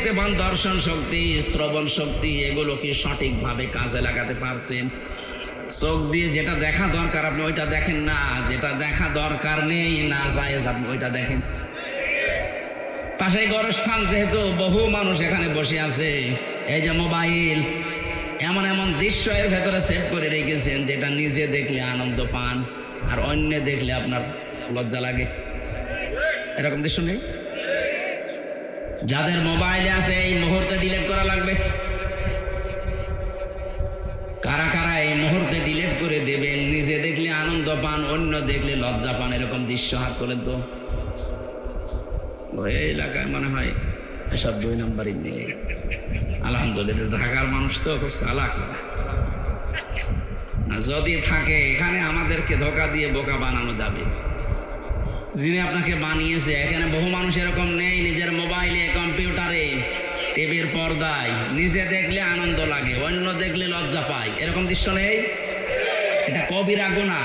দেখতে পান, দর্শন শক্তি, শ্রবণ শক্তি, এগুলো কি সঠিকভাবে কাজে লাগাতে পারছেন? চোখ দিয়ে যেটা দেখা দরকার আপনি ওইটা দেখেন না, যেটা দেখা দরকার নেই না জায়েজ আপনি ওইটা দেখেন। পাশে গোরস্থান, যেহেতু বহু মানুষ এখানে বসে আছে, এই যে মোবাইল, এমন এমন দৃশ্য এর ভেতরে সেভ করে রেখেছেন যেটা নিজে দেখলে আনন্দ পান আর অন্য দেখলে আপনার লজ্জা লাগে। এরকম দৃশ্য নেই? যাদের মোবাইলে আছে এই মুহূর্তে ডিলিট করা লাগবে। কারা কারা এই মুহূর্তে ডিলিট করে দেবেন? নিজে দেখলে আনন্দ পান, অন্য দেখলে লজ্জা পান, এরকম দৃশ্য হাত তোলেন তো। এই এলাকায় মনে হয় এসব 2 নম্বরই নেই। আলহামদুলিল্লাহ, ঢাকার মানুষ তো খুব চালাক। যদি থাকে এখানে আমাদেরকে ধোঁকা দিয়ে বোকা বানানো যাবে। যিনি আপনাকে বানিয়েছে, এখানে বহু মানুষ এরকম নেই। নিজের মোবাইলে, কম্পিউটারে, টিভির পর্দায় নিজে দেখলে আনন্দ লাগে, অন্য দেখলে লজ্জা পায়, এরকম দৃশ্য নেই? এটা কবিরা গুনাহ।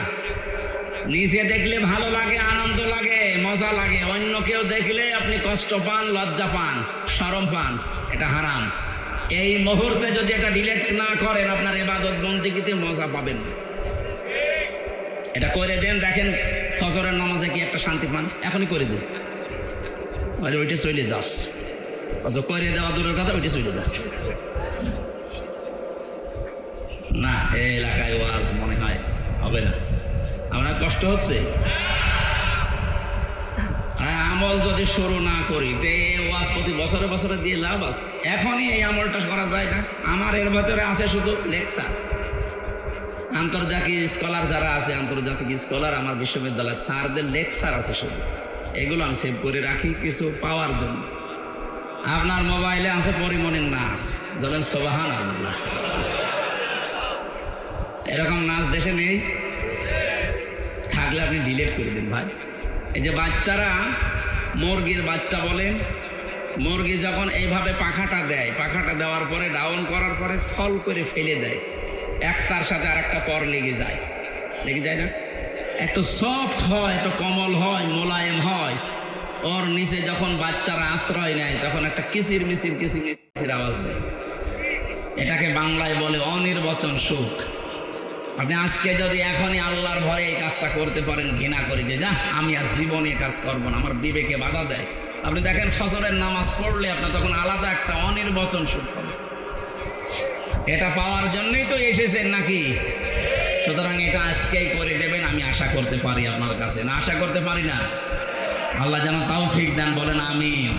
নিজে দেখলে ভালো লাগে, আনন্দ লাগে, মজা লাগে, অন্য কেউ দেখলে আপনি কষ্ট পান, লজ্জা পান, শরম পান, এটা হারাম। এই মুহূর্তে যদি এটা ডিলিট না করেন আপনার ইবাদত বন্দেগীতে মজা পাবেন না। এটা করে দেন, দেখেন ফজরের নামাজে কি একটা শান্তি পান। এখনই করে দিন, ওইটা চলে যাস, অত করে দেওয়া দূরের কথা, ওইটা চলে যাস না। এই এলাকায় ওয়াজ মনে হয় হবে না। আমার কষ্ট হচ্ছে। আমল যদি শুরু না করি তে ওয়াজ প্রতি বছরে বছরে দিয়ে লাভ আছে? এখনই এই আমলটা করা যায় না? আমার এর ভেতরে আছে শুধু লেকচার। আন্তর্জাতিক স্কলার যারা আছে, আন্তর্জাতিক স্কলার আমার বিশ্ববিদ্যালয়ের স্যারদের লেকচার আছে শুধু, এগুলো আমি সেভ করে রাখি কিছু পাওয়ার জন্য। আপনার মোবাইলে আছে পরিমণির নাচ, বলেন সুবহানাল্লাহ। এরকম নাচ দেশে নেই? থাকলে আপনি ডিলিট করে দিন ভাই। এই যে বাচ্চারা, মুরগির বাচ্চা বলেন, মুরগি যখন এইভাবে পাখাটা দেয়, পাখাটা দেওয়ার পরে ডাউন করার পরে ফল করে ফেলে দেয়, একটার সাথে আর একটা পর লেগে যায়, লেগে যায় না? একটু সফট হয়, একটু কোমল হয়, মোলায়েম হয়। ওর নিচে যখন বাচ্চারা আশ্রয় নেয় তখন একটা কিচির মিচির কিচির মিচির আওয়াজ দেয়। এটাকে বাংলায় বলে অনির্বচন সুখ। আপনি আজকে যদি এখনই আল্লাহর ভয়ে এই কাজটা করতে পারেন, ঘৃণা করে যে যা আমি আর জীবনে কাজ করবো না, আমার বিবেকে বাধা দেয়, আপনি দেখেন ফজরের নামাজ পড়লে আপনার তখন আলাদা একটা অনির্বচন সুখ হবে। এটা পাওয়ার জন্যই তো এসেছেন নাকি? সুতরাং এটা আজকেই করে দেবেন, আমি আশা করতে পারি আপনার কাছে। না আশা করতে পারি না? আল্লাহ যেন তৌফিক দেন, বলেন আমিন।